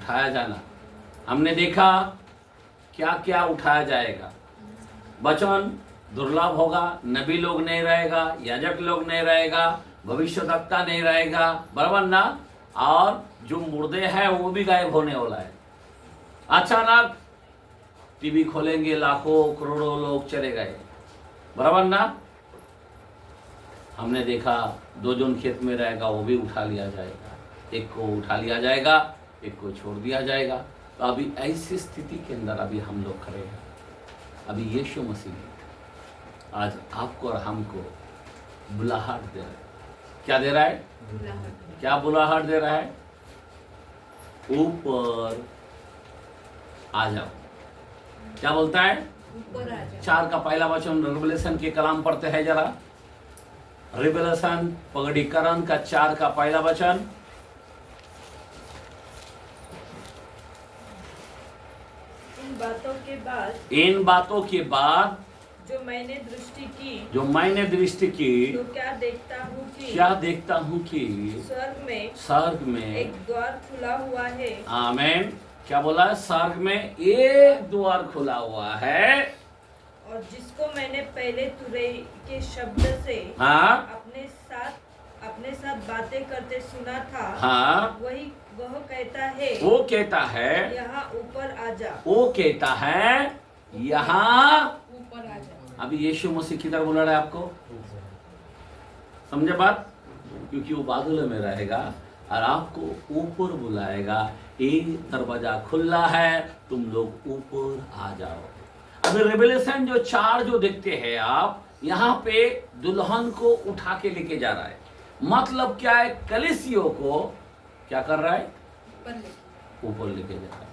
उठाया जाना। हमने देखा क्या क्या उठाया जाएगा। वचन दुर्लभ होगा, नबी लोग नहीं रहेगा, याजक लोग नहीं रहेगा, भविष्यवक्ता नहीं रहेगा, बराबर ना। और जो मुर्दे हैं वो भी गायब होने वाला है। अचानक टीवी खोलेंगे, लाखों करोड़ों लोग चले गए, बराबर ना। हमने देखा 2 जन खेत में रहेगा, वो भी उठा लिया जाएगा, एक को उठा लिया जाएगा, एक को छोड़ दिया जाएगा। तो अभी ऐसी स्थिति के अंदर अभी हम लोग खड़े हैं। अभी यीशु मसीह आज आपको और हमको बुलाहट दे रहा है। क्या दे रहा है? क्या बुलाहट दे रहा है? ऊपर आ जाओ। क्या बोलता है? 4 का पहला वचन रिवलेशन के कलाम पढ़ते हैं जरा। रिवलेशन प्रकटीकरण का 4 का पहला वचन। इन बातों के बाद जो मैंने दृष्टि की तो क्या देखता हूँ कि स्वर्ग में एक द्वार खुला हुआ है। आमीन। क्या बोला? स्वर्ग में एक द्वार खुला हुआ है, और जिसको मैंने पहले तुरई के शब्द से अपने साथ बातें करते सुना था, वह कहता है यहाँ ऊपर आ जा। वो कहता है यहाँ ऊपर आ जा। अभी यीशु मसीह किधर बुला रहा है आपको? समझे बात? क्योंकि वो बादल में रहेगा और आपको ऊपर बुलाएगा। एक दरवाजा खुला है, तुम लोग ऊपर आ जाओ। अभी रेवलेशन जो 4 जो देखते हैं आप, यहाँ पे दुल्हन को उठा के लेके जा रहा है। मतलब क्या है? कलीसियों को क्या कर रहा है? ऊपर लेके जा रहा है।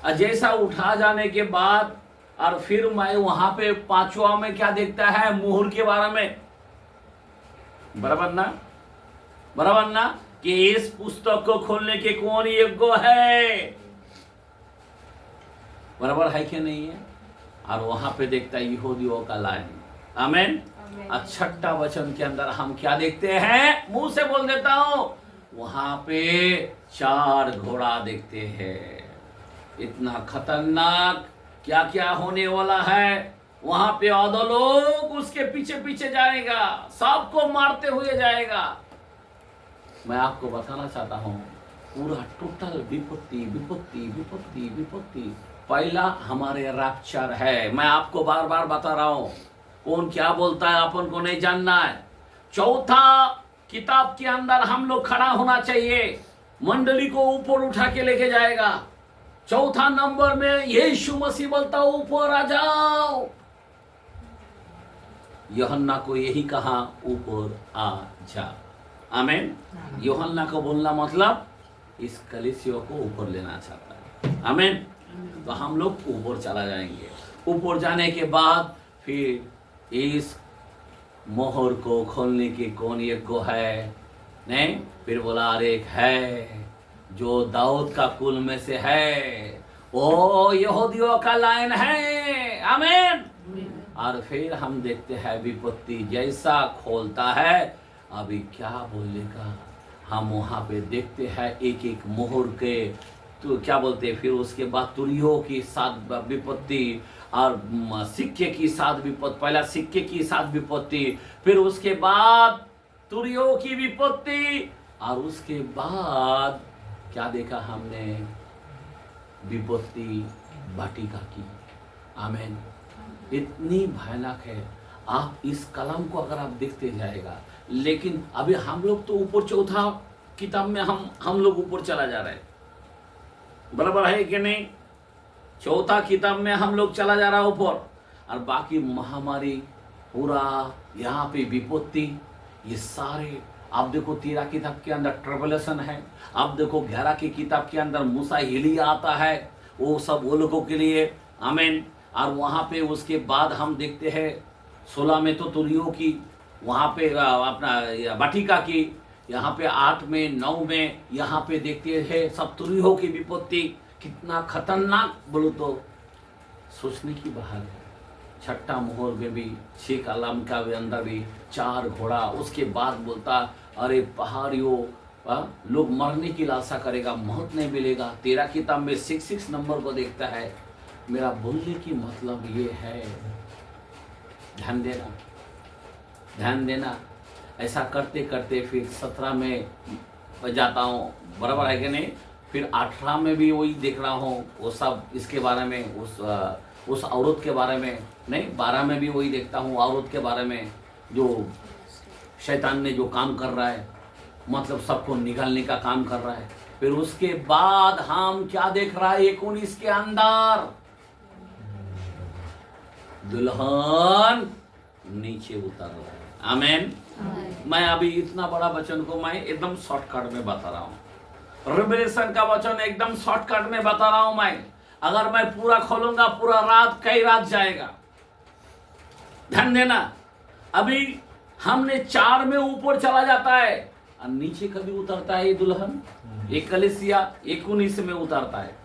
और जैसा उठा जाने के बाद और फिर मैं वहां पे 5वां में क्या देखता है? मुहर के बारे में, बराबर ना, बराबर ना, कि इस पुस्तक को खोलने के कौन योग्य है? बराबर है कि नहीं है? और वहां पे देखता है यहूदियों का लाइन। आमीन। और 6ठा वचन के अंदर हम क्या देखते हैं? मुंह से बोल देता हूं, वहां पे 4 घोड़ा देखते हैं। इतना खतरनाक क्या क्या होने वाला है। वहां पे आधो लोग उसके पीछे पीछे जाएगा, सबको मारते हुए जाएगा। मैं आपको बताना चाहता हूं, पूरा टोटल विपत्ति विपत्ति विपत्ति विपत्ति। पहला हमारे रैप्चर है। मैं आपको बार बार बता रहा हूं, कौन क्या बोलता है अपन को नहीं जानना है। 4था किताब के अंदर हम लोग खड़ा होना चाहिए, मंडली को ऊपर उठा के लेके जाएगा। 4था नंबर में यीशु मसीह बोलता ऊपर आ जाओ। यूहन्ना को यही कहा, ऊपर आ जा। आमीन। यूहन्ना को बोलना मतलब इस कलीसिया को ऊपर लेना चाहता है। आमीन। तो हम लोग ऊपर चला जाएंगे। ऊपर जाने के बाद फिर इस मोहर को खोलने की कौन योग्य है? नहीं, फिर बोला अरे एक है जो दाऊद का कुल में से है, वो यहूदियों का लाइन है। आमीन। और फिर हम देखते हैं विपत्ति जैसा खोलता है, अभी क्या बोलेगा हम वहां पे देखते हैं एक एक मोहर के, तो क्या बोलते हैं, फिर उसके बाद तुरियों की 7 विपत्ति और सिक्के की 7 विपत्ति। पहला सिक्के की 7 विपत्ति, फिर उसके बाद तुरियों की विपत्ति, और उसके बाद क्या देखा हमने? विपत्ति वाटिका की। आमीन। इतनी भयानक है। आप इस कलम को अगर आप देखते जाएगा, लेकिन अभी हम लोग तो ऊपर 4था किताब में हम लोग ऊपर चला जा रहे हैं, बराबर है कि नहीं? 4था किताब में हम लोग चला जा रहा है ऊपर, और बाकी महामारी पूरा यहाँ पे विपत्ति, ये सारे आप देखो 13 किताब के अंदर ट्रिबुलेशन है। आप देखो 11 की किताब के अंदर मूसा एलिया आता है, वो सब वो लोगों के लिए। आमीन। और वहाँ पे उसके बाद हम देखते हैं 16 में तो तुरियों की, वहाँ पे अपना वाटिका की, यहाँ पे 8 में 9 में यहाँ पे देखते हैं सब तुरियों की विपत्ति। कितना खतरनाक बोलो तो सोचने की बात है। 6ठा मोहर में भी 6 कलम का भी अंदर भी 4 घोड़ा। उसके बाद बोलता अरे पहाड़ियों लोग मरने की लालसा करेगा, मौत नहीं मिलेगा। तेरा किताब में 6 नंबर को देखता है। मेरा बोलने की मतलब ये है, ध्यान देना, ध्यान देना। ऐसा करते करते फिर 17 में जाता हूँ, बराबर है कि नहीं। फिर 18 में भी वही देख रहा हूँ, वो सब इसके बारे में, उस औरत के बारे में नहीं। 12 में भी वही देखता हूँ, औरत के बारे में, जो शैतान ने जो काम कर रहा है, मतलब सबको निकालने का काम कर रहा है। फिर उसके बाद हम क्या देख रहा है, 19 के अंदर दुल्हन नीचे उतर रहा है। आमेन। मैं अभी इतना बड़ा वचन को मैं एकदम शॉर्टकट में बता रहा हूँ। रिवलेशन का वचन एकदम शॉर्टकट में बता रहा हूँ मैं। अगर मैं पूरा खोलूंगा, पूरा रात, कई रात जाएगा। ध्यान देना। अभी हमने 4 में ऊपर चला जाता है और नीचे कभी उतरता है ये दुल्हन। एक कलीसिया 19 में उतरता है,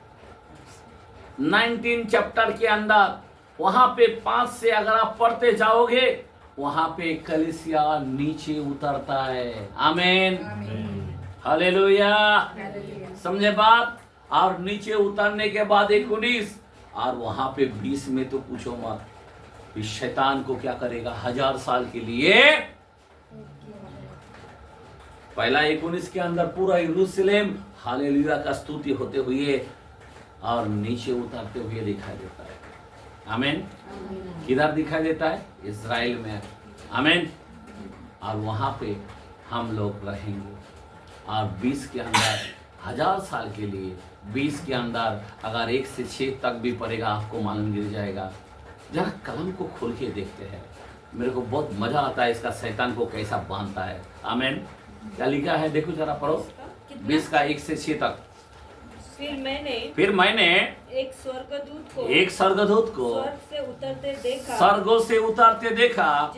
19 चैप्टर के अंदर। वहां पे 5 से अगर आप पढ़ते जाओगे, वहां पे कलीसिया नीचे उतरता है। आमीन, हालेलुया। समझे बात। और नीचे उतरने के बाद 19 और वहां पे 20 में तो पूछो मत। इस शैतान को क्या करेगा, 1000 साल के लिए। पहला 19 के अंदर पूरा यरूशलेम हालेलुया का स्तुति होते हुए और नीचे उतरते हुए दिखाई देता है। आमीन। किधर दिखाई देता है? इज़राइल में। आमीन। और वहां पे हम लोग रहेंगे। और 20 के अंदर 1000 साल के लिए, 20 के अंदर अगर 1 से 6 तक भी पड़ेगा, आपको मालूम गिर जाएगा। जरा कलम को खोल के देखते हैं। मेरे को बहुत मजा आता है इसका, शैतान को कैसा बांधता है। आमीन। क्या लिखा है देखो जरा, पढ़ो। 20 का 1 से 6 तक। फिर मैंने एक स्वर्गदूत को स्वर्ग से उतरते देखा,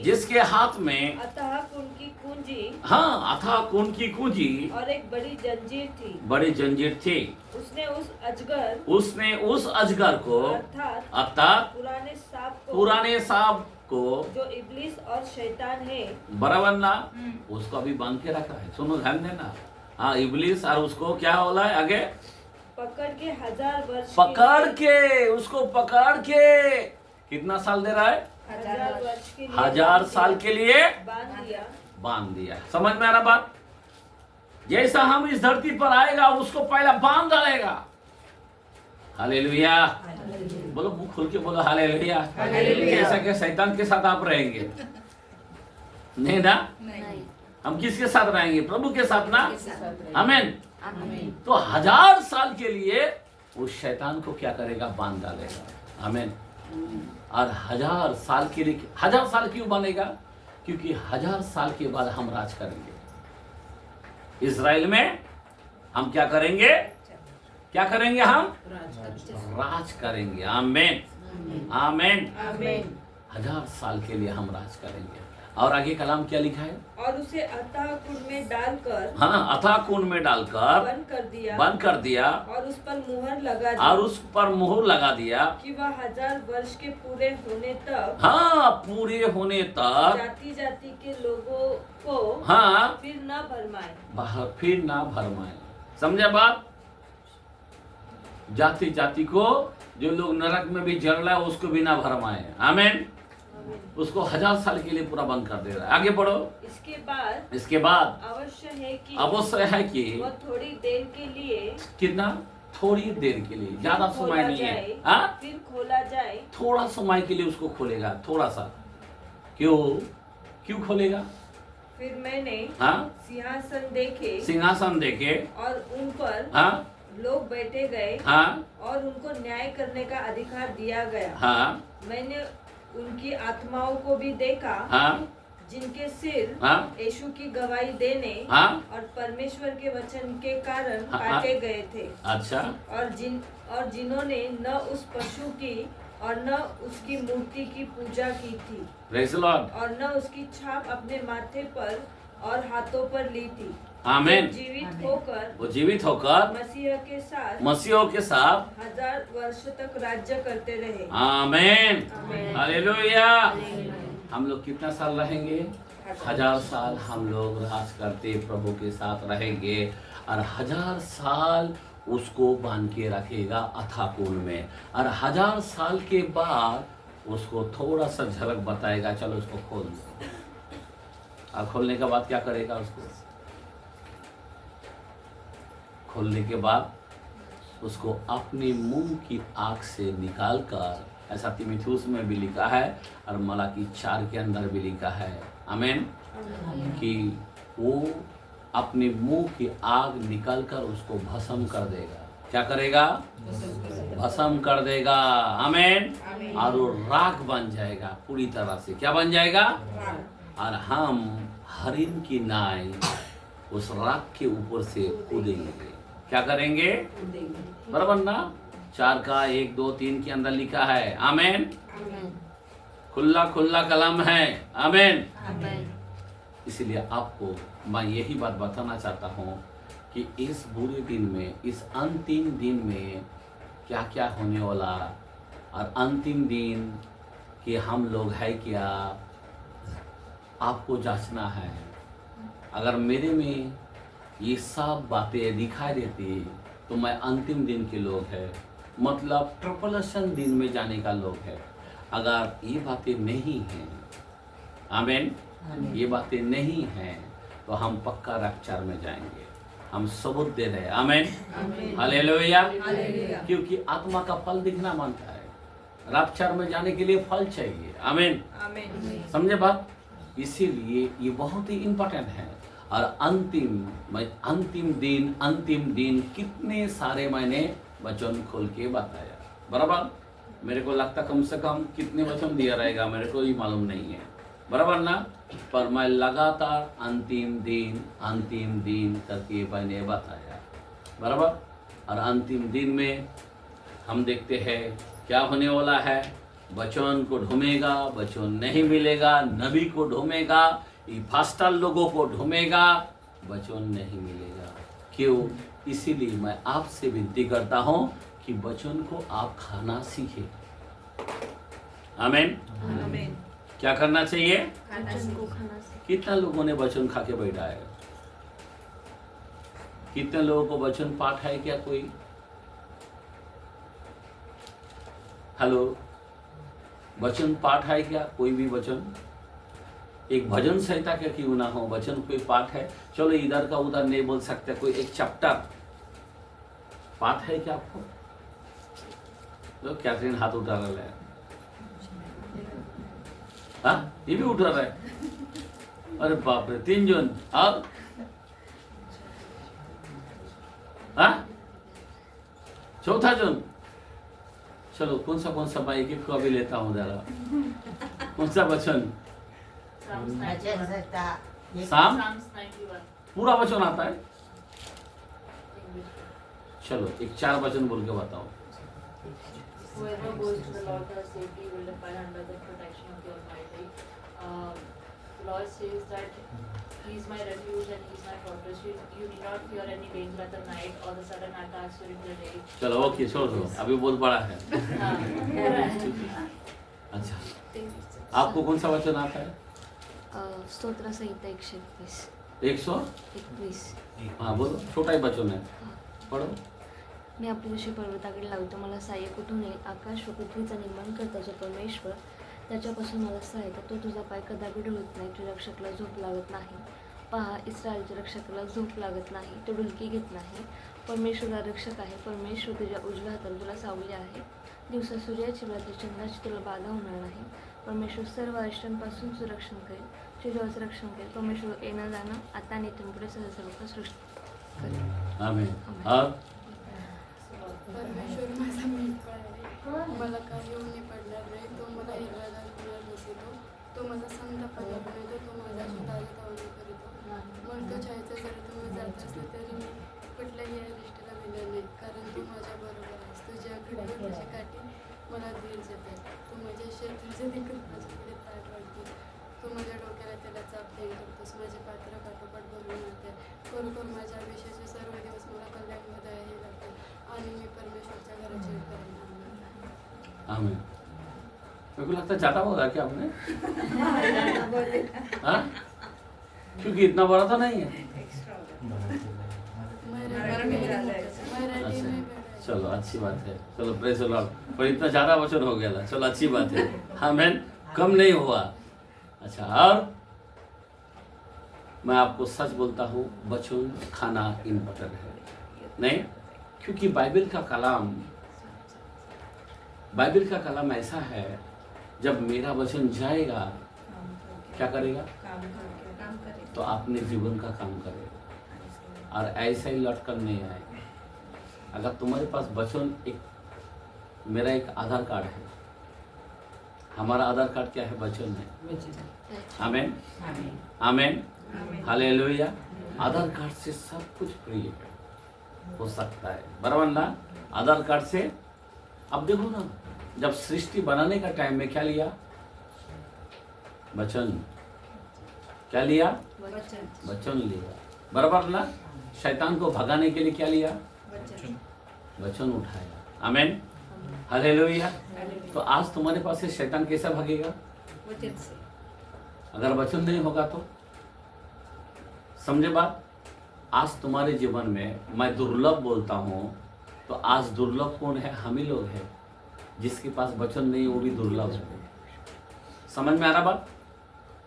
जिसके हाथ में अथाह कुंड की कुंजी, हाँ, अथाह कुंड की कुंजी और एक बड़ी जंजीर थी। उसने उस अजगर को अर्थात पुराने सांप को जो इब्लीस और शैतान है, बराबर ना, उसको अभी बांध के रखा है। सुनो, ध्यान देना। हाँ, इब्लीस और उसको क्या होला है आगे, पकड़ के 1000 वर्ष, उसको पकड़ के कितना साल दे रहा है? 1000 वर्ष के लिए, 1000 साल के लिए बांध दिया। समझ में आ रहा बात? जैसा हम इस धरती पर आएगा, उसको पहला बांध डालेगा। हालेलुया। बोलो, मुंह खोल के बोलो हालेलुया। कैसा क्या शैतान के साथ आप रहेंगे? नहीं ना? नहीं। हम किसके साथ रहेंगे? प्रभु के साथ ना। आमीन। तो 1000 साल के लिए उस शैतान को क्या करेगा? बांध डालेगा। आमीन। और 1000 साल के लिए, 1000 साल क्यों बनेगा? क्योंकि 1000 साल के बाद हम राज करेंगे इज़राइल में। हम क्या करेंगे? हम राज करेंगे। आमीन, आमीन। 1000 साल के लिए हम राज करेंगे। और आगे कलाम क्या लिखा है? और उसे अथाह कुंड में डालकर, हाँ, अथाह कुंड में डालकर बंद कर दिया और उस पर मुहर लगा दिया कि वह 1000 वर्ष के पूरे होने तक, हाँ, पूरे होने तक जाति जाति के लोगों को, हाँ, फिर ना भरमाए। समझे बात? जाति जाति को, जो लोग नरक में भी जल रहा है, उसको भी ना भरमाए। आमीन। उसको 1000 साल के लिए पूरा बंद कर दे रहा है। आगे बढ़ो। इसके बाद अवश्य है कि वह थोड़ी देर के लिए, कितना? थोड़ी देर के लिए, ज्यादा समय नहीं है। हाँ? फिर खोला जाए। थोड़ा समय के लिए उसको खोलेगा, थोड़ा सा। क्यों खोलेगा? फिर मैंने, हाँ, सिंहासन देखे और उन पर, हाँ, लोग बैठे गए, हाँ, और उनको न्याय करने का अधिकार दिया गया। हाँ, मैंने उनकी आत्माओं को भी देखा, हाँ, जिनके सिर, हाँ, यीशु की गवाही देने, हाँ, और परमेश्वर के वचन के कारण, हाँ, काटे गए थे। अच्छा। और जिन्होंने न उस पशु की और न उसकी मूर्ति की पूजा की थी, प्रेज़ द लॉर्ड, और न उसकी छाप अपने माथे पर और हाथों पर ली थी। आमीन। वो जीवित होकर मसीहों के साथ 1000 वर्ष तक राज्य करते रहे। आमीन, हालेलुया। हम लोग कितना साल रहेंगे? 1000 साल हम लोग राज करते प्रभु के साथ रहेंगे और 1000 साल उसको बांध के रखेगा अथाह कुंड में, और 1000 साल के बाद उसको थोड़ा सा झलक बताएगा, चलो उसको खोल दो। और खोलने के बाद क्या करेगा? उसको खोलने के बाद उसको अपने मुंह की आँख से निकाल कर, ऐसा तीमुथियुस में भी लिखा है और मलाकी 4 के अंदर भी लिखा है, आमीन, कि वो अपने मुंह की आग निकाल कर उसको भस्म कर देगा। क्या करेगा? भस्म कर देगा, आमीन। और वो राख बन जाएगा पूरी तरह से। क्या बन जाएगा? और हम हरिन की नाई उस राख के ऊपर से कूदेंगे। क्या करेंगे? बराबर ना? 4 का 1, 2, 3 के अंदर लिखा है, आमीन। खुला खुला कलम है, आमीन। इसलिए आपको मैं यही बात बताना चाहता हूँ कि इस बुरे दिन में, इस अंतिम दिन में क्या क्या होने वाला, और अंतिम दिन कि हम लोग है क्या, आपको जांचना है। अगर मेरे में ये सब बातें दिखाई देती तो मैं अंतिम दिन के लोग है, मतलब ट्रिपलेशन दिन में जाने का लोग है। अगर ये बातें नहीं हैं, आमीन, ये बातें नहीं हैं, तो हम पक्का रैप्चर में जाएंगे। हम सबूत दे रहे हैं, आमीन, हालेलुया। क्योंकि आत्मा का फल दिखना मांगता है, रैप्चर में जाने के लिए फल चाहिए, आमीन। समझे बात? इसीलिए ये बहुत ही इम्पोर्टेंट है। और अंतिम दिन कितने सारे मैंने वचन खोल के बताया, बराबर। मेरे को लगता कम से कम कितने वचन दिया रहेगा मेरे को ही मालूम नहीं है, बराबर ना। पर मैं लगातार अंतिम दिन करके मैंने बताया, बराबर। और अंतिम दिन में हम देखते हैं क्या होने वाला है। वचन को ढूंढेगा, वचन नहीं मिलेगा। नबी को ढूंढेगा, पास्टर लोगों को ढूंढेगा, वचन नहीं मिलेगा। क्यों? इसीलिए मैं आपसे विनती करता हूं कि वचन को आप खाना सीखे, आमीन। क्या करना चाहिए? कितना लोगों ने वचन खा के बैठा है? कितने लोगों को वचन पाठ है क्या? कोई? हेलो, वचन पाठ है क्या? कोई भी वचन? एक भजन संहिता क्या क्यों ना हो, वचन कोई पाठ है? चलो इधर का उधर नहीं बोल सकते, कोई एक चैप्टर पाठ है क्या आपको? तो कैथरीन हाथ उठा रहा है, हाँ, ये भी उठा रहा है। अरे बाप रे, 3 जन। और हाँ, चौथा जन। चलो कौन सा मैं एक को अभी लेता हूँ जरा। कौन सा वचन? साम पूरा वचन आता है? चलो एक 4 वचन बोल के बताओ। Whoever goes to the Lord for safety will abide under the protection of the Almighty. The Lord says that He is my refuge and He is my fortress. You need not fear any danger at the night or the sudden attacks during the day. चलो okay, छोड़ दो, अभी बहुत बड़ा है। अच्छा, आपको कौन सा वचन आता है? स्तोत्र संहिता 121। 121? हाँ बोलो, छोटा ही वचन है, पढ़ो। मी आपली जशी पर्वताकडे लावतो, मला सहाय्य कुठून येईल? आकाश व पृथ्वीचा निर्माण करता जो परमेश्वर, त्याच्यापासून मला सहाय्य। तो तुझा पाय कदापि ढळत नाही, तुझ्या रक्षकाला झोप लागत नाही। पहा, इस्रायलच्या रक्षकाला झोप लागत नाही, तो डुलकी घेत नाही। परमेश्वर रक्षक आहे, परमेश्वर तुझ्या उजव्या हाताला तुला सावली आहे। दिवसा सूर्याची रात्री चंद्राची तुला बाधा होणार नाही। परमेश्वर सर्व अरिष्टांपासून तुझं रक्षण करेल, तुझ्या जीवाचं रक्षण करेल। परमेश्वर येणं जाणं आता आणि इथून पुढे सर्व सृष्टी करेल, आमीन। परमेश्वर माझा मित्र आहे, मला काही उणे पडणार नाही। तो मला हिरव्यागार फुलावर बसवतो, तो माझा संतापाला बनवतो, तो माझ्याशी ताजेतवाने करतो। मग तो छायेचा जरी तुम्ही जात असले तरी मी कुठल्याही अरिष्टाला दिलं नाही, कारण तू माझ्या बरोबर आहेस। तुझ्या खडबडाची काठी मला धीर देते, तू माझ्या शत्रूचे देखील माझ्याकडे ताट वाढते। तू माझ्या डोक्याला त्याला चाप देऊन करतोस, माझे पात्र काठोकाठ भरून राहते। खरोखर माझ्या आयुष्याचे सर्व दिवस मला कल्याणमध्ये हे लागते आणि मी परमेश्वरच्या घराची करेन। आमीन। मेरे को लगता है ज्यादा होगा क्या हमने? हाँ? क्योंकि इतना बड़ा तो नहीं है। अच्छा, चलो अच्छी बात है, चलो प्रेज द लॉर्ड। पर इतना ज्यादा वचन हो गया था, चलो अच्छी बात है, आमीन, कम नहीं हुआ। अच्छा, और मैं आपको सच बोलता हूँ, वचन खाना इम्पोर्टेंट है नहीं, क्योंकि बाइबल का कलाम ऐसा है, जब मेरा वचन जाएगा क्या करेगा, तो आपने जीवन का काम करेगा, और ऐसा ही लौट कर नहीं आएगा। अगर तुम्हारे पास वचन, मेरा एक आधार कार्ड है, हमारा आधार कार्ड क्या है, वचन है। आमीन, आमीन, हालेलुया। आधार कार्ड से सब कुछ फ्री हो सकता है, बराबर ना। आधार कार्ड से, अब देखो ना, जब सृष्टि बनाने का टाइम में क्या लिया, वचन। क्या लिया, वचन लिया, बराबर ना। शैतान को भगाने के लिए क्या लिया, वचन उठाया। आमीन, हालेलुया। तो आज तुम्हारे पास से शैतान कैसा भागेगा, वचन से। अगर वचन नहीं होगा तो, समझे बात। आज तुम्हारे जीवन में मैं दुर्लभ बोलता हूँ, तो आज दुर्लभ कौन है, हम ही लोग हैं। जिसके पास वचन नहीं, वो भी दुर्लभ है। समझ में आ रहा बात,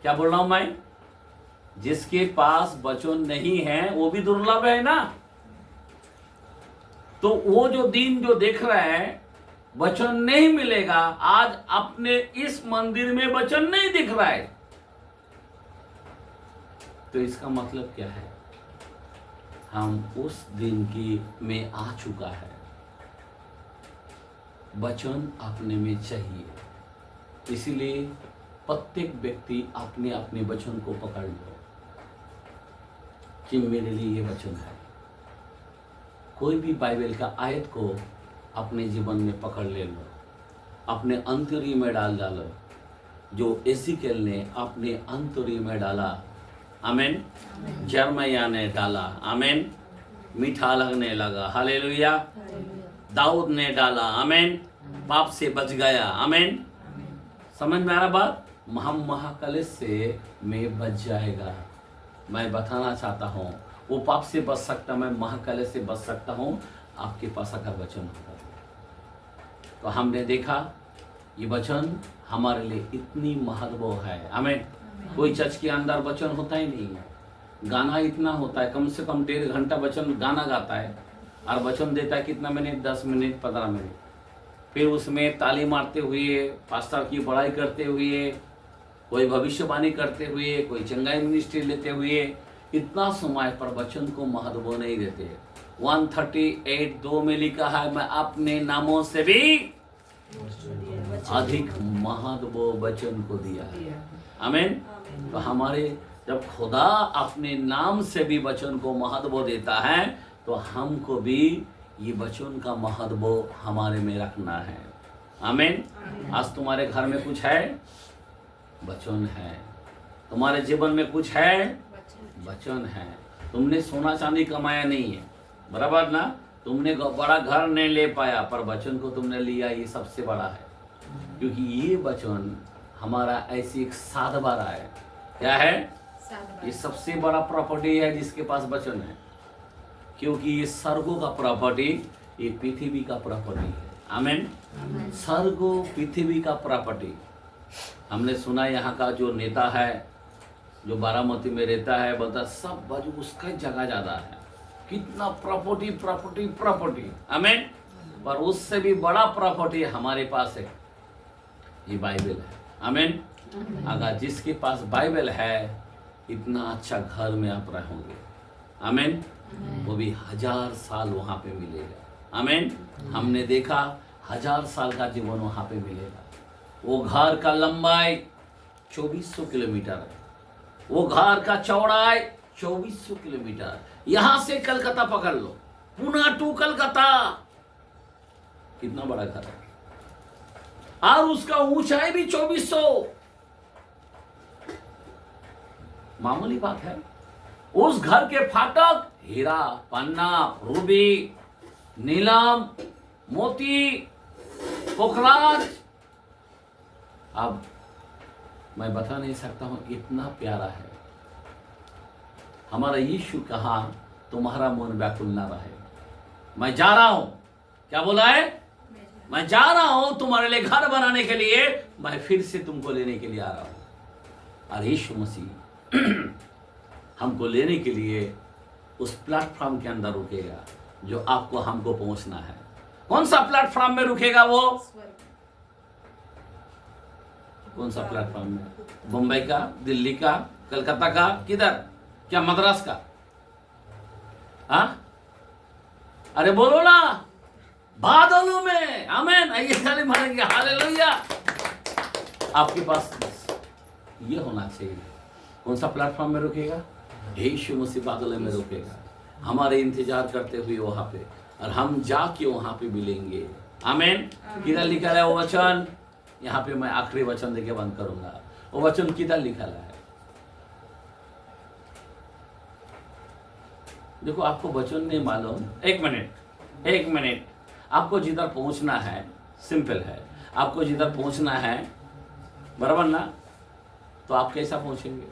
क्या बोल रहा हूं मैं। जिसके पास वचन नहीं है, वो भी दुर्लभ है ना। तो वो जो दिन जो देख रहा है, वचन नहीं मिलेगा। आज अपने इस मंदिर में वचन नहीं दिख रहा है, तो इसका मतलब क्या है, हम उस दिन की में आ चुका है। वचन अपने में चाहिए, इसीलिए प्रत्येक व्यक्ति अपने अपने वचन को पकड़ लो कि मेरे लिए ये वचन है। कोई भी बाइबल का आयत को अपने जीवन में पकड़ ले लो, अपने अंतरी में डालो, जो एजिकेल ने अपने अंतरी में डाला। आमीन, यिर्मयाह ने डाला। आमीन, मीठा लगने लगा। हालेलुया। दाऊद ने डाला। आमीन, पाप से बच गया। आमीन, समझ में आ रहा बात। हम महाकलेश से में बच जाएगा। मैं बताना चाहता हूँ, वो पाप से बच सकता, मैं महाकलेश से बच सकता हूँ, आपके पास अगर वचन होगा। तो हमने देखा ये वचन हमारे लिए इतनी महत्व है। आमीन। कोई चर्च के अंदर वचन होता ही नहीं है, गाना इतना होता है, कम से कम 1.5 घंटा वचन गाना गाता है, और वचन देता है कितना मिनट, 10 मिनट, 15 मिनट। फिर उसमें ताली मारते हुए, पास्टर की बड़ाई करते हुए, कोई भविष्यवाणी करते हुए, कोई चंगाई मिनिस्ट्री लेते हुए, इतना समय पर वचन को महत्व नहीं देते। 138:2 में लिखा है, मैं अपने नामों से भी अधिक महत्व वचन को दिया। आमीन। तो हमारे जब खुदा अपने नाम से भी वचन को महत्व देता है, तो हमको भी ये वचन का महत्व हमारे में रखना है। आमीन। आज तुम्हारे घर में कुछ है, वचन है। तुम्हारे जीवन में कुछ है, वचन है। तुमने सोना चांदी कमाया नहीं है, बराबर ना। तुमने बड़ा घर नहीं ले पाया, पर वचन को तुमने लिया, ये सबसे बड़ा है। क्योंकि ये वचन हमारा ऐसी एक साधबारा है। क्या है, ये सबसे बड़ा प्रॉपर्टी है जिसके पास वचन है। क्योंकि ये स्वर्गों का प्रॉपर्टी, ये पृथ्वी का प्रॉपर्टी है। आमीन। स्वर्गों पृथ्वी का प्रॉपर्टी। हमने सुना यहाँ का जो नेता है, जो बारामती में रहता है, बोलता सब बाजू उसका जगह ज्यादा है, कितना प्रॉपर्टी प्रॉपर्टी प्रॉपर्टी। आमीन। पर उससे भी बड़ा प्रॉपर्टी हमारे पास है, ये बाइबल है। आमीन। अगर जिसके पास बाइबल है, इतना अच्छा घर में आप रहोगे। आमीन। वो भी 1000 साल वहां पे मिलेगा। आमीन। हमने देखा 1000 साल का जीवन वहां पे मिलेगा। वो घर का लंबाई 2400 किलोमीटर है, वो घर का चौड़ाई 2400 किलोमीटर। यहां से कलकत्ता पकड़ लो, पुणे टू कलकत्ता, कितना बड़ा घर है। और उसका ऊंचाई भी 2400, मामूली बात है। उस घर के फाटक हीरा, पन्ना, रूबी, नीलम, मोती, पोखराज। अब मैं बता नहीं सकता हूं, इतना प्यारा है। हमारा यीशु कहा तुम्हारा मन व्याकुल ना रहे, मैं जा रहा हूं। क्या बोला है? मैं जा रहा हूं तुम्हारे लिए घर बनाने के लिए, मैं फिर से तुमको लेने के लिए आ रहा हूं। और यीशु मसीह हमको लेने के लिए उस प्लेटफॉर्म के अंदर रुकेगा जो आपको हमको पहुंचना है। कौन सा प्लेटफॉर्म में रुकेगा वो? कौन सा प्लेटफॉर्म में? मुंबई का, दिल्ली का, कलकत्ता का, किधर? क्या मद्रास का? हाँ, अरे बोलो ना, बादलों में। आमीन। आइए ताली मारेंगे, हालेलुया। आपके पास ये होना चाहिए। कौन सा प्लेटफॉर्म में रुकेगा? यीशु मसीह बादलों में रुकेगा, हमारे इंतजार करते हुए वहां पे, और हम जाके वहां पे मिलेंगे। आमीन। किधर लिखा है वो वचन? यहाँ पे मैं आखिरी वचन देके बंद करूंगा। वो वचन किधर लिखा है? देखो, आपको वचन नहीं मालूम। एक मिनट, आपको जिधर पहुंचना है सिंपल है। आपको जिधर पहुंचना है, बराबर ना, तो आप कैसा पहुंचेंगे?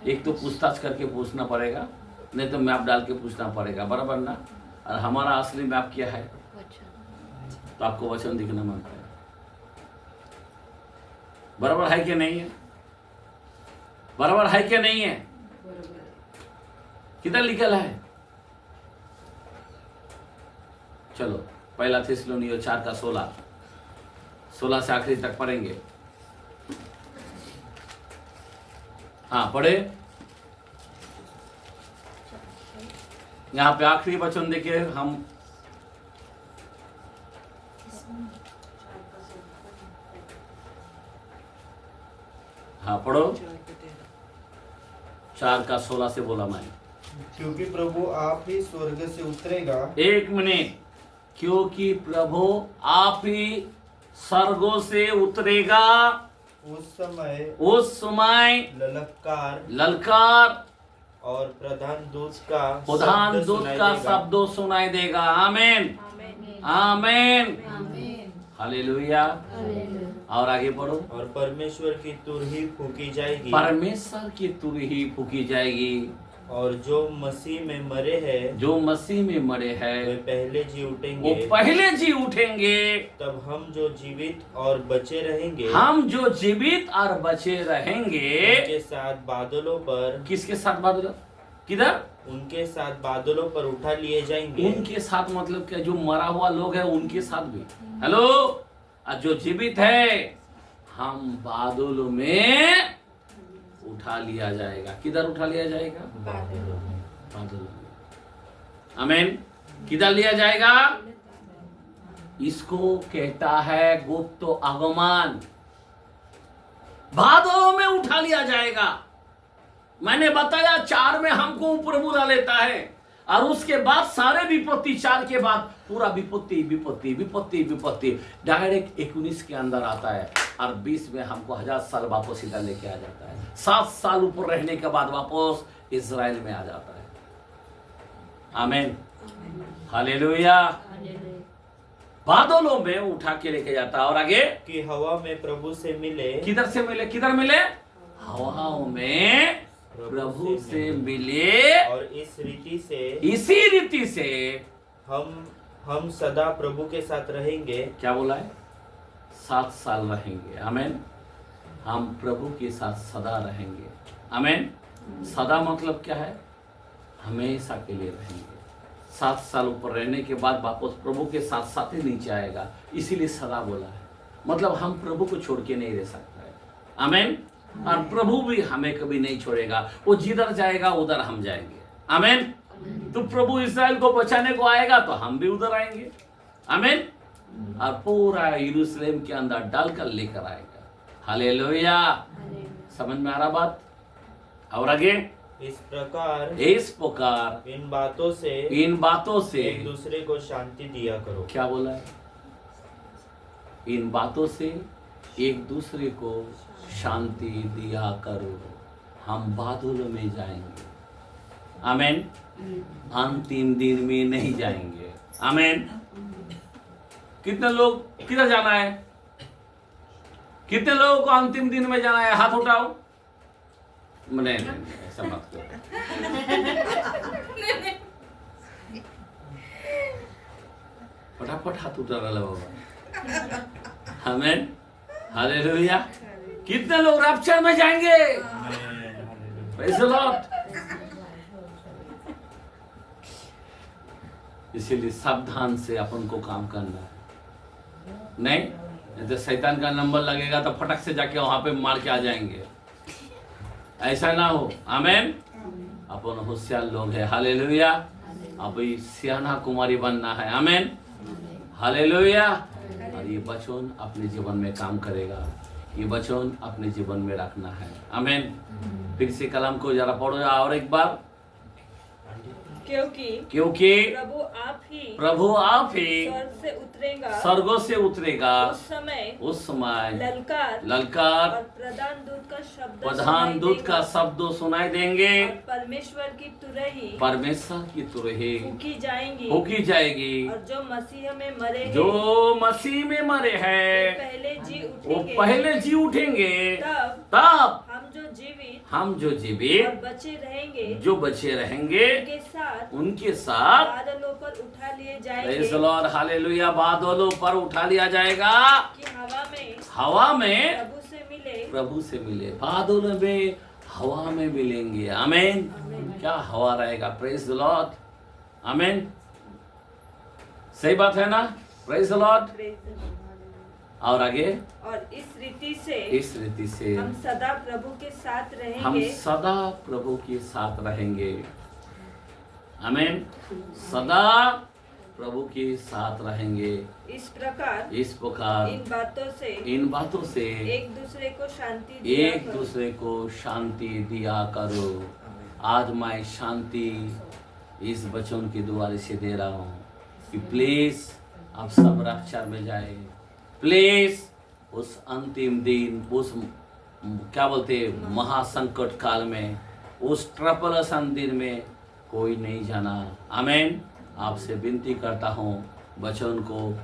एक तो पूछताछ करके पूछना पड़ेगा, नहीं तो मैप डाल के पूछना पड़ेगा, बराबर ना। और हमारा असली मैप क्या है? तो आपको वचन दिखना मांगता है, बराबर है कि नहीं है? बराबर है कि नहीं है? किधर लिखल है? चलो, पहला थिस्सलुनीय 4 का 16 से आखिरी तक पढ़ेंगे। हाँ, पढ़े। यहाँ पे आखिरी वचन देखे हम। हाँ, पढ़ो। 4 का 16 से बोला मैं। क्योंकि प्रभु आप ही स्वर्ग से उतरेगा। एक मिनट। क्योंकि प्रभु आप ही स्वर्गों से उतरेगा। उस समय ललकार और प्रधान दूत का शब्द सुनाई देगा। आमीन, आमीन, हालेलुया। और आगे पढ़ो। और परमेश्वर की तुरही फूकी जाएगी। परमेश्वर की तुरही फूकी जाएगी। और जो मसीह में मरे हैं, वे पहले जी उठेंगे। तब हम जो जीवित और बचे रहेंगे, उनके साथ बादलों पर। किसके साथ बादलों? किधर? उनके साथ बादलों पर उठा लिए जाएंगे। उनके साथ मतलब क्या? जो मरा हुआ लोग है उनके साथ भी। हेलो, और जो जीवित है हम बादलों में उठा लिया जाएगा। किधर उठा लिया जाएगा? बादलों में। आमीन। किधर लिया जाएगा? इसको कहता है गुप्त आगमन। बादलों में उठा लिया जाएगा। मैंने बताया 4 में हमको प्रभु ला लेता है, और उसके बाद सारे विपत्ति, 4 के बाद पूरा विपत्ति डायरेक्ट 19 के अंदर आता है, और 20 में हमको 1000 साल वापस इधर लेके आ जाता है। 7 साल ऊपर रहने के बाद वापस इजराइल में आ जाता है। आमीन, हालेलुया। बादलों में उठा के लेके जाता है। और आगे कि हवा में प्रभु से मिले। किधर से मिले? किधर मिले? हवाओं में प्रभु से मिले। और इसी रीति से हम सदा प्रभु के साथ रहेंगे। क्या बोला है? 7 साल रहेंगे। आमीन। हम प्रभु के साथ सदा रहेंगे। आमीन। सदा मतलब क्या है? हमेशा के लिए रहेंगे। 7 साल ऊपर रहने के बाद वापस प्रभु के साथ साथ ही नीचे आएगा, इसीलिए सदा बोला है। मतलब हम प्रभु को छोड़ के नहीं रह सकता है। आमीन। और प्रभु भी हमें कभी नहीं छोड़ेगा। वो जिधर जाएगा उधर हम जाएंगे। आमीन। तो प्रभु इस्राएल को बचाने को आएगा तो हम भी उधर आएंगे। आमीन। और पूरा यरूशलेम के अंदर डालकर लेकर आएगा। हालेलुया। समझ में आ रहा बात? और आगे इस प्रकार इन बातों से एक दूसरे को शांति दिया करो। क्या बोला है? इन बातों से एक दूसरे को शांति दिया करो। हम बादलों में जाएंगे। आमीन। अंतिम दिन में नहीं जाएंगे। आमीन। कितने लोग किधर जाना है? कितने लोगों को अंतिम दिन में जाना है? हाथ उठाओ। नहीं, ऐसा मत करो। फटाफट हाथ उठा रहा बाबा। आमीन, हालेलुया। कितने लोग रैप्चर में जाएंगे? Praise the Lord. इसीलिए सावधान से अपन को काम करना है। नहीं तो शैतान का नंबर लगेगा तो फटक से जाके वहां पे मार के आ जाएंगे। ऐसा ना हो। आमीन। अपन होशियार लोग है। हालेलुया। अब सियाना कुमारी बनना है। आमीन, हालेलुया। और ये वचन अपने जीवन में काम करेगा। ये वचन अपने जीवन में रखना है। आमीन। फिर से कलाम को जरा पढ़ो और एक बार। क्योंकि प्रभु आप ही स्वर्गों से उतरेगा। उस समय ललकार और प्रधान दूत का शब्द सुनाई देंगे। परमेश्वर की तुरही फूकी जाएगी। और जो मसीह में मरे हैं वो पहले जी उठेंगे। तब हम जो जीवित और बचे रहेंगे उनके साथ बादलों पर उठा लिए जाएंगे। Praise the Lord, hallelujah. बादलों पर उठा लिया जाएगा कि हवा में प्रभु से मिले। बादलों में हवा में मिलेंगे। आमीन। क्या हवा रहेगा। Praise the Lord. आमीन। सही बात है ना। Praise the Lord. और आगे, और इस रीति से हम सदा प्रभु के साथ रहेंगे। आमीन। सदा प्रभु के साथ रहेंगे। इस प्रकार इन बातों से एक दूसरे को शांति दिया करो। आज मैं शांति इस वचन के द्वारा से दे रहा हूँ कि प्लीज आप सब रक्षा में जाए। प्लीज उस अंतिम दिन, उस क्या बोलते महासंकट काल में, उस ट्रबलसन दिन में कोई नहीं जाना। आमीन। आपसे विनती करता हूँ, वचन को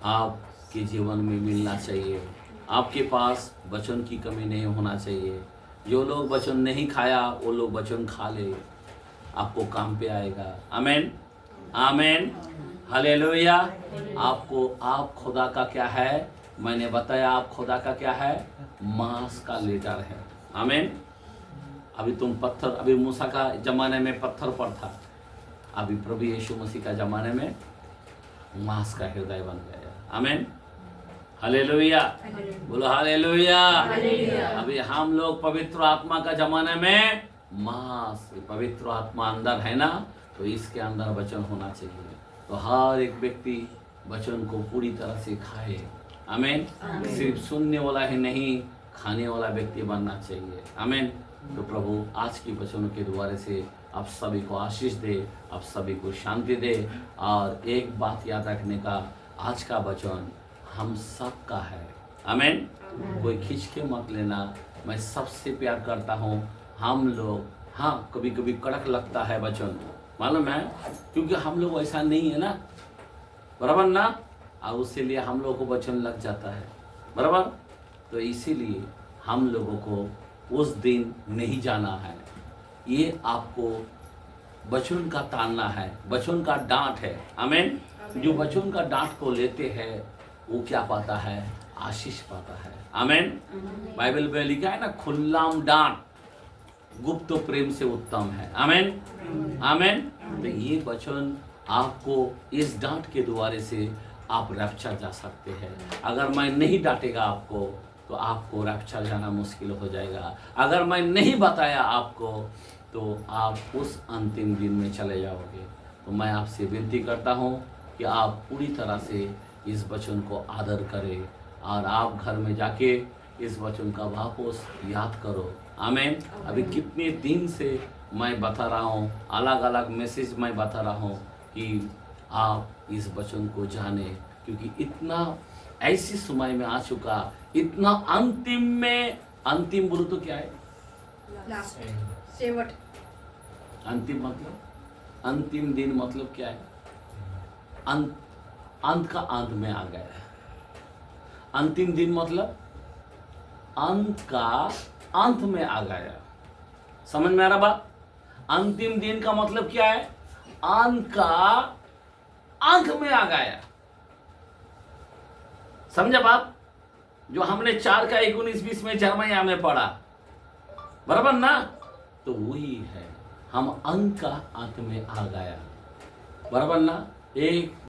आपके जीवन में मिलना चाहिए। आपके पास वचन की कमी नहीं होना चाहिए। जो लोग वचन नहीं खाया वो लोग वचन खा ले, आपको काम पे आएगा। आमीन, आमीन, हालेलुया। आप खुदा का क्या है? मैंने बताया आप खुदा का क्या है? मांस का लेटर है। आमीन। अभी मूसा का जमाने में पत्थर पर था, अभी प्रभु यीशु मसीह का जमाने में मांस का हृदय बन गया। आमीन, हालेलुया। बोलो हालेलुया। अभी हम लोग पवित्र आत्मा का जमाने में मांस, पवित्र आत्मा अंदर है ना, तो इसके अंदर वचन होना चाहिए। तो हर एक व्यक्ति वचन को पूरी तरह से खाए। आमीन। सिर्फ सुनने वाला ही नहीं, खाने वाला व्यक्ति बनना चाहिए। आमीन। तो प्रभु आज की वचनों के द्वारा से आप सभी को आशीष दे, आप सभी को शांति दे। और एक बात याद रखने का, आज का वचन हम सब का है। आमीन। कोई खींच के मत लेना। मैं सबसे प्यार करता हूँ। हम लोग, हाँ, कभी कभी कड़क लगता है वचन, मालूम है, क्योंकि हम लोग ऐसा नहीं है ना, बराबर ना, और उसके लिए हम लोगों को वचन लग जाता है, बराबर। तो इसीलिए हम लोगों को उस दिन नहीं जाना है। ये आपको वचन का तानना है, वचन का डांट है। आमीन। जो वचन का डांट को लेते हैं वो क्या पाता है? आशीष पाता है। आमीन। बाइबल में लिखा है ना, खुल्लाम डांट गुप्त प्रेम से उत्तम है। आमीन, आमीन। तो ये वचन आपको इस डांट के द्वारा से आप रैप्चर जा सकते हैं। अगर मैं नहीं डांटेगा आपको तो आपको रैप्चर जाना मुश्किल हो जाएगा। अगर मैं नहीं बताया आपको तो आप उस अंतिम दिन में चले जाओगे। तो मैं आपसे विनती करता हूँ कि आप पूरी तरह से इस वचन को आदर करें और आप घर में जाके इस वचन का वापस याद करो। आमीन। अभी कितने दिन से मैं बता रहा हूँ, अलग अलग मैसेज मैं बता रहा हूँ कि आप इस वचन को जाने, क्योंकि इतना ऐसी समय में आ चुका, इतना अंतिम में, अंतिम बोलो तो क्या है? सेवट। अंतिम मतलब, अंतिम दिन मतलब क्या है? अंत का अंत में आ गया है। अंतिम दिन मतलब अंत का अंत में आ गया। समझ में आ रहा बात? अंतिम दिन का मतलब क्या है? अंत का अंत में आ गया। समझा बात? जो हमने 4 का 19-20 में जर्मया में पढ़ा, बराबर ना? तो वही है, हम अंत का अंत में आ गया, बराबर ना? एक